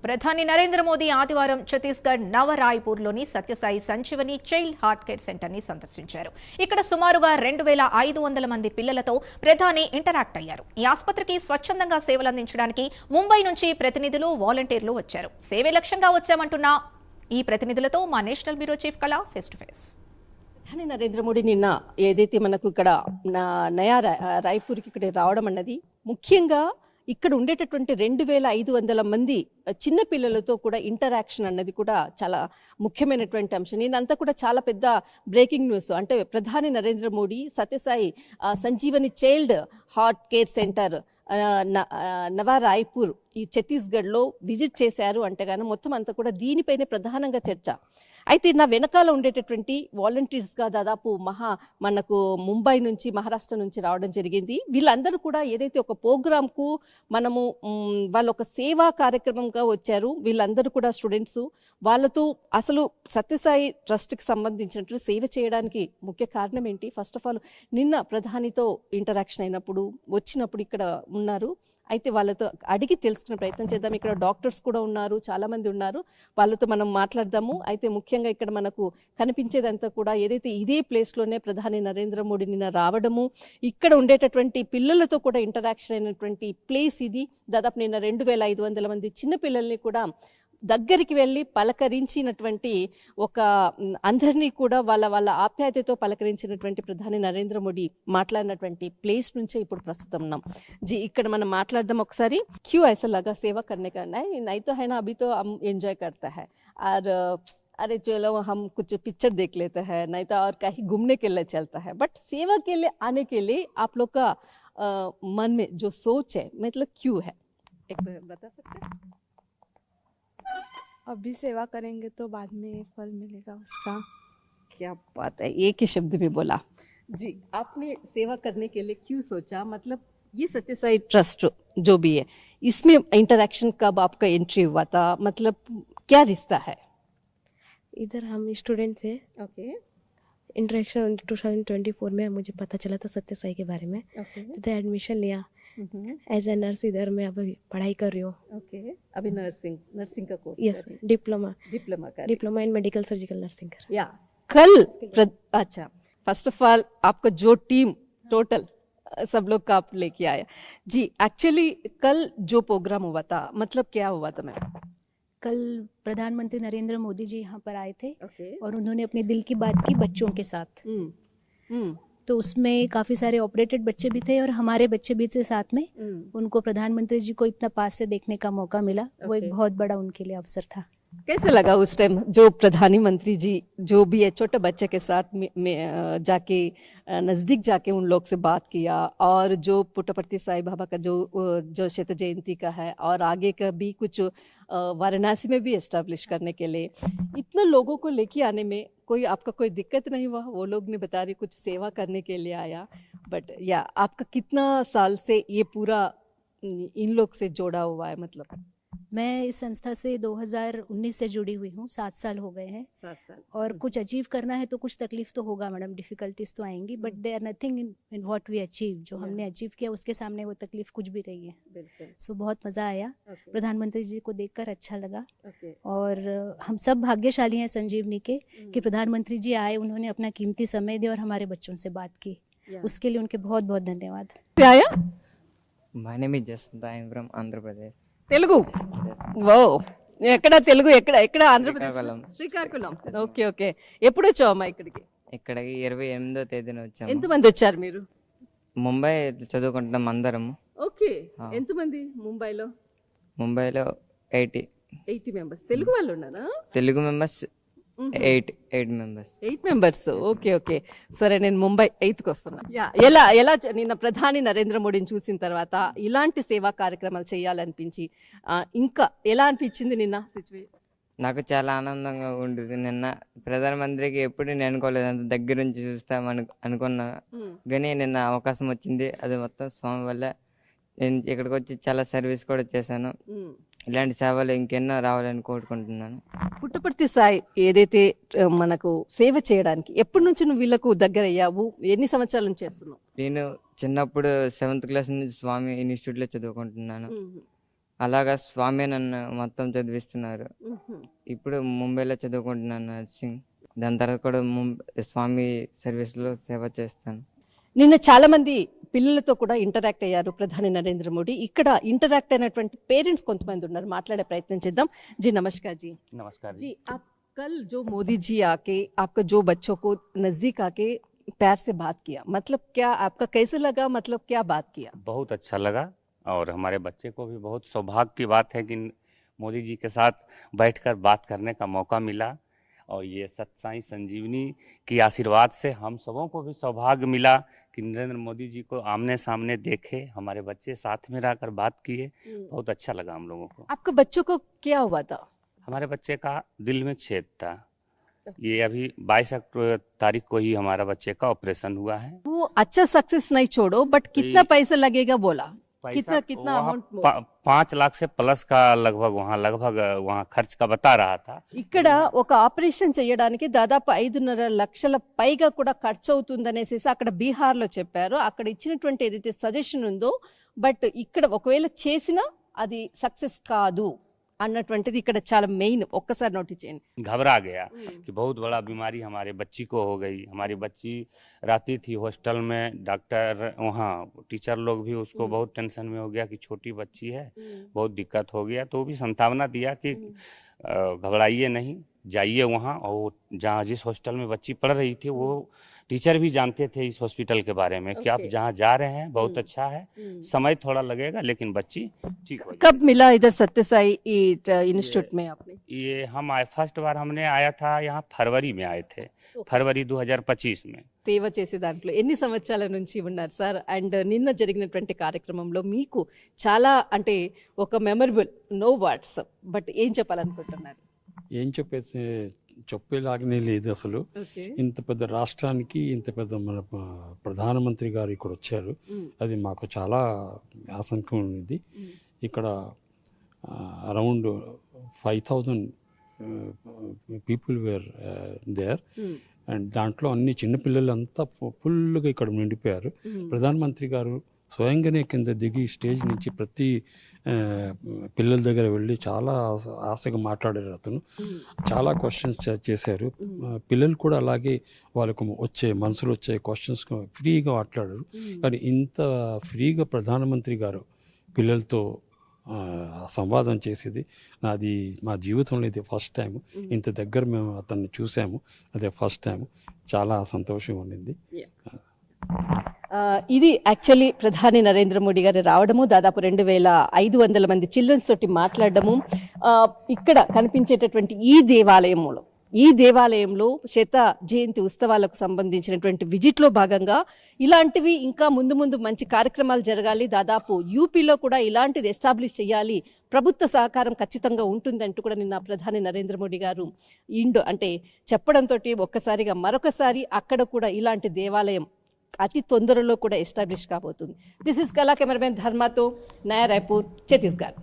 ప్రధాని నరేంద్ర మోదీ ఆదివారం ఛత్తీస్గఢ్ నవరాయ్పూర్లోని Sathya Sai Sanjeevani child heart care సెంటర్ని సందర్శించారు. ఇక్కడ సుమారుగా 2500 మంది పిల్లలతో ప్రధాని ఇంటరాక్ట్ అయ్యారు. ఈ ఆసుపత్రికి స్వచ్ఛందంగా సేవలందించడానికి ముంబై నుంచి ప్రతినిధులు, వాలంటీర్లు వచ్చారు. సేవే లక్ష్యంగా వచ్చామంటున్న ఈ ప్రతినిధులతో మా నేషనల్ బ్యూరో చీఫ్ కళ ఫేస్ టు ఫేస్. ప్రధాని నరేంద్ర మోడీ నిన్న ఏదైతే మనకు ఇక్కడ నయా రాయ్పూర్కి ఇక్కడ రావడం అన్నది ముఖ్యంగా ఇక్కడ ఉండేటటువంటి 2500 మంది చిన్న పిల్లలతో కూడా ఇంటరాక్షన్ అన్నది కూడా చాలా ముఖ్యమైనటువంటి అంశం. నేనంతా కూడా చాలా పెద్ద బ్రేకింగ్ న్యూస్ అంటే ప్రధాని Narendra Modi Sathya Sai Sanjeevani child heart care center Nava Raipur ఈ ఛత్తీస్గఢ్లో విజిట్ చేశారు అంటే గాను మొత్తం అంతా కూడా దీనిపైనే ప్రధానంగా చర్చ. అయితే నా వెనకాల ఉండేటటువంటి వాలంటీర్స్గా దాదాపు మనకు ముంబై నుంచి మహారాష్ట్ర నుంచి రావడం జరిగింది. వీళ్ళందరూ కూడా ఏదైతే ఒక ప్రోగ్రామ్కు మనము వాళ్ళు ఒక సేవా కార్యక్రమంగా వచ్చారు. వీళ్ళందరూ కూడా స్టూడెంట్స్. వాళ్ళతో అసలు సత్యసాయి ట్రస్ట్కి సంబంధించినటువంటి సేవ చేయడానికి ముఖ్య కారణం ఏంటి? ఫస్ట్ ఆఫ్ ఆల్ నిన్న ప్రధానితో ఇంటరాక్షన్ అయినప్పుడు వచ్చినప్పుడు ఇక్కడ ఉన్నారు. అయితే వాళ్ళతో అడిగి తెలుసుకునే ప్రయత్నం చేద్దాం. ఇక్కడ డాక్టర్స్ కూడా ఉన్నారు, చాలా మంది ఉన్నారు, వాళ్ళతో మనం మాట్లాడదాము. అయితే ముఖ్యంగా ఇక్కడ మనకు కనిపించేదంతా కూడా ఏదైతే ఇదే ప్లేస్లోనే ప్రధాని నరేంద్ర మోడీ నిన్న రావడము, ఇక్కడ ఉండేటటువంటి పిల్లలతో కూడా ఇంటరాక్షన్ అయినటువంటి ప్లేస్ ఇది. దాదాపు నిన్న 2500 మంది చిన్న పిల్లల్ని కూడా దగ్గరికి వెళ్ళి పలకరించినటువంటి ఒక అందరినీ కూడా వాళ్ళ ఆప్యాయతతో పలకరించినటువంటి ప్రధాని నరేంద్ర మోడీ మాట్లాడినటువంటి ప్లేస్ నుంచే ఇప్పుడు ప్రస్తుతం ఉన్నాం. ఇక్కడ మనం మాట్లాడదాం ఒకసారి. క్యూ ऐसा लगा सेवा करने का? नहीं तो है ना, अभी तो हम एंजॉय करता है और अरे चलो हम कुछ पिक्चर देख लेते हैं, नहीं तो और कहीं घूमने के लिए चलता है. बट सेवा के लिए आने के लिए आप लोग का मन में जो सोच है मतलब क्यों है, एक बता सकते हैं? अभी सेवा करेंगे तो बाद में फल मिलेगा उसका. क्या बात है, एक ही शब्द में बोला जी. आपने सेवा करने के लिए क्यों सोचा? मतलब ये सत्यसाई ट्रस्ट जो भी है इसमें इंटरेक्शन कब आपका एंट्री हुआ था? मतलब क्या रिश्ता है? इधर हम स्टूडेंट थे. ओके. इंटरेक्शन 2024 में मुझे पता चला था सत्यसाई के बारे में. तो एडमिशन लिया. एज ए नर्स इधर मैं अभी पढ़ाई कर रही हूँ. ओके. अभी नर्सिंग का course? Yes, diploma in medical surgical nursing कर. या कल अच्छा, फर्स्ट ऑफ ऑल आपका जो टीम टोटल सब लोग का आप लेके आया जी. एक्चुअली कल जो प्रोग्राम हुआ था मतलब क्या हुआ था मैम? कल प्रधानमंत्री नरेंद्र मोदी जी यहाँ पर आए थे. और उन्होंने अपने दिल की बात की बच्चों के साथ. तो उसमें काफ़ी सारे ऑपरेटेड बच्चे भी थे और हमारे बच्चे भी थे साथ में. उनको प्रधानमंत्री जी को इतना पास से देखने का मौका मिला. वो एक बहुत बड़ा उनके लिए अवसर था. कैसे लगा उस टाइम जो प्रधानमंत्री जी जो भी है छोटे बच्चे के साथ में जाके नज़दीक जाके उन लोग से बात किया, और जो पुट्टपर्ती साई बाबा का जो शत जयंती का है और आगे का भी कुछ वाराणसी में भी एस्टेब्लिश करने के लिए इतने लोगों को लेके आने में आपका कोई दिक्कत नहीं हुआ? वो लोग ने बता रही कुछ सेवा करने के लिए आया, बट या आपका कितना साल से ये पूरा इन लोग से जोड़ा हुआ है? मतलब मैं इस संस्था से 2019 से जुड़ी हुई हूँ. 7 साल हो गए हैं. 7 साल. और कुछ अचीव करना है तो कुछ तकलीफ तो होगा मैडम, डिफिकल्टीज तो आएंगी, but they are nothing in what we achieve. जो हमने अचीव किया उसके सामने वो तकलीफ कुछ भी नहीं है. बिल्कुल. सो बहुत मज़ा आया. प्रधानमंत्री जी को देखकर अच्छा लगा. और हम सब भाग्यशाली हैं संजीवनी के कि प्रधानमंत्री जी आए, उन्होंने अपना कीमती समय दिया और हमारे बच्चों से बात की. उसके लिए उनके बहुत बहुत धन्यवाद. My name is Jaswant. I am from Andhra Pradesh. Telugu? ఓ, ఎక్కడ తెలుగు? ఎక్కడ ఆంధ్రప్రదేశ్? శ్రీకాకుళం. Okay okay. ఎప్పుడు వచ్చావమ్మా ఇక్కడికి? ఇక్కడికి 28వ తేదీన వచ్చాము. ఎంతమంది వచ్చారు మీరు? ముంబై చదువుకుంటున్నాం అందరము. ఓకే. ఎంతమంది ముంబైలో? 80 మెంబర్స్. తెలుగు వాళ్ళు ఉన్నారా? Telugu members 8 members. 8 members. Okay okay. సరే, నేను ముంబై 8కి వస్తున్నా. ఎలా నిన్న ప్రధాని నరేంద్ర మోడీని చూసిన తర్వాత ఇలాంటి సేవా కార్యక్రమాలు చేయాలనిపించి ఇంకా ఎలా అనిపించింది నిన్న సిచ్యువేషన్? నాకు చాలా ఆనందంగా ఉంటుంది. నిన్న ప్రధానమంత్రికి ఎప్పుడు నేను అనుకోలేదు అంత దగ్గర నుంచి చూస్తామని అనుకున్నా, కానీ నిన్న అవకాశం వచ్చింది. అది మొత్తం స్వామి వల్ల. నేను ఇక్కడికి వచ్చి చాలా సర్వీస్ కూడా చేశాను. ఇలాంటి సేవలు ఇంకెన్నో రావాలని కోరుకుంటున్నాను. పుట్టపర్తి సాయి ఏదైతే మనకు సేవ చేయడానికి ఎప్పటి నుంచి నువ్వు వీళ్ళకు దగ్గర అయ్యావు? ఎన్ని సంవత్సరాల నుంచి చేస్తున్నావు? నేను చిన్నప్పుడు 7th క్లాస్ నుంచి స్వామి ఇన్స్టిట్యూట్లో చదువుకుంటున్నాను. అలాగా స్వామి నన్ను మొత్తం చదివిస్తున్నారు. ఇప్పుడు ముంబైలో చదువుకుంటున్నాను నర్సింగ్. దాని తర్వాత కూడా స్వామి సర్వీస్లో సేవ చేస్తాను. నిన్న చాలా మంది పిల్లలతో కూడా ఇంటరాక్ట్ అయ్యారు ప్రధాని నరేంద్ర మోడీ. ఇక్కడ ఇంటరాక్ట్ అయినటువంటి పేరెంట్స్ కొంతమంది ఉన్నారు, మాట్లాడే ప్రయత్నం చేద్దాం. జీ నమస్कार जी। नमस्कार जी आप कल जो मोदी जी आके आपका जो बच्चों को नजदीक आके प्यार से बात किया, मतलब क्या आपका कैसे लगा, मतलब क्या बात किया? बहुत अच्छा लगा और हमारे बच्चे को भी बहुत सौभाग्य की बात है कि मोदी जी के साथ बैठकर बात करने का मौका मिला और ये सत्साई संजीवनी की आशीर्वाद से हम सबों को भी सौभाग्य मिला कि नरेंद्र मोदी जी को आमने सामने देखे, हमारे बच्चे साथ में रहकर बात किए। बहुत अच्छा लगा हम लोगों को। आपके बच्चों को क्या हुआ था? हमारे बच्चे का दिल में छेद था। ये अभी 22 तारीख को ही हमारा बच्चे का ऑपरेशन हुआ है। वो अच्छा सक्सेस नहीं छोड़ो, बट कितना पैसा लगेगा बोला? पैसा कितना वहाँ अमाउंट? 5 लाख से प्लस का लगभग वहाँ खर्च का बता रहा था। ఇక్కడ ఒక ఆపరేషన్ చేయడానికి దాదాపు 5.5 లక్షల పైగా కూడా ఖర్చు అవుతుందనేసి అక్కడ బీహార్లో చెప్పారు. అక్కడ ఇచ్చినటువంటి ఏదైతే సజెషన్ ఉందో, బట్ ఇక్కడ ఒకవేళ చేసినా అది సక్సెస్ కాదు అన్నటువంటిది ఇక్కడ చాలా మెయిన్. ఒక్కసారి నోట్ చేయండి. घबरा गया कि बहुत बड़ा बीमारी हमारे बच्ची को हो गई। हमारी बच्ची रहती थी हॉस्टल में, डॉक्टर वहाँ टीचर लोग भी उसको बहुत टेंशन में हो गया कि छोटी बच्ची है, बहुत दिक्कत हो गया। तो वो भी संतावना दिया कि घबराइए नहीं, जाइए वहाँ। और जहाँ जिस हॉस्टल में बच्ची पढ़ रही थी वो टीचर भी जानते थे इस हॉस्पिटल के बारे में कि आप जहाँ जा रहे हैं बहुत अच्छा है, समय थोड़ा लगेगा लेकिन बच्ची ठीक हो जाएगी। कब मिला इधर सत्य साई इंस्टीट्यूट में आपने? ये हम आए फर्स्ट बार हमने आया था यहाँ फरवरी में आए थे, फरवरी 2025 में। సేవ చేసే దాంట్లో ఎన్ని సంవత్సరాల నుంచి ఉన్నారు సార్? అండ్ నిన్న జరిగినటువంటి కార్యక్రమంలో మీకు చాలా అంటే ఒక మెమరబుల్, నో వర్డ్స్, బట్ ఏం చెప్పాలనుకుంటున్నారు? ఏం చెప్పేలాగానే లేదు అసలు. ఇంత పెద్ద రాష్ట్రానికి ఇంత పెద్ద మన ప్రధానమంత్రి గారు ఇక్కడ వచ్చారు, అది మాకు చాలా ఆసంకం ఉంది. ఇక్కడ around 5,000 people were there and దాంట్లో అన్ని చిన్నపిల్లలు అంతా ఫుల్గా ఇక్కడ నిండిపోయారు. ప్రధానమంత్రి గారు స్వయంగానే కింద దిగి స్టేజ్ నుంచి ప్రతి పిల్లల దగ్గర వెళ్ళి చాలా ఆశగా మాట్లాడారు. అతను చాలా క్వశ్చన్స్ చేశారు. పిల్లలు కూడా అలాగే వాళ్ళకు మనసులో వచ్చే క్వశ్చన్స్ ఫ్రీగా మాట్లాడారు. కానీ ఇంత ఫ్రీగా ప్రధానమంత్రి గారు పిల్లలతో సంవాదం చేసేది మా జీవితంలో ఇది ఫస్ట్ టైం. ఇంత దగ్గర మేము అతన్ని చూసాము, అదే ఫస్ట్ టైం. చాలా సంతోషం ఉండింది. ఇది యాక్చువల్లీ ప్రధాని నరేంద్ర మోడీ గారు రావడము, దాదాపు 2,500 మంది చిల్డ్రన్స్ తోటి మాట్లాడడము. ఇక్కడ కనిపించేటటువంటి ఈ దేవాలయంలో శత జయంతి ఉత్సవాలకు సంబంధించినటువంటి విజిట్లో భాగంగా ఇలాంటివి ఇంకా ముందు మంచి కార్యక్రమాలు జరగాలి. దాదాపు యూపీలో కూడా ఇలాంటిది ఎస్టాబ్లిష్ చేయాలి, ప్రభుత్వ సహకారం ఖచ్చితంగా ఉంటుందంటూ కూడా నిన్న ప్రధాని నరేంద్ర మోడీ గారు అంటే చెప్పడంతో ఒక్కసారిగా మరొకసారి అక్కడ కూడా ఇలాంటి దేవాలయం అతి తొందరలో కూడా ఎస్టాబ్లిష్ కాబోతుంది. దిస్ ఇస్ కళా కెమెరామెన్ ధర్మాతో, నయా రాయ్పూర్, ఛత్తీస్గఢ్.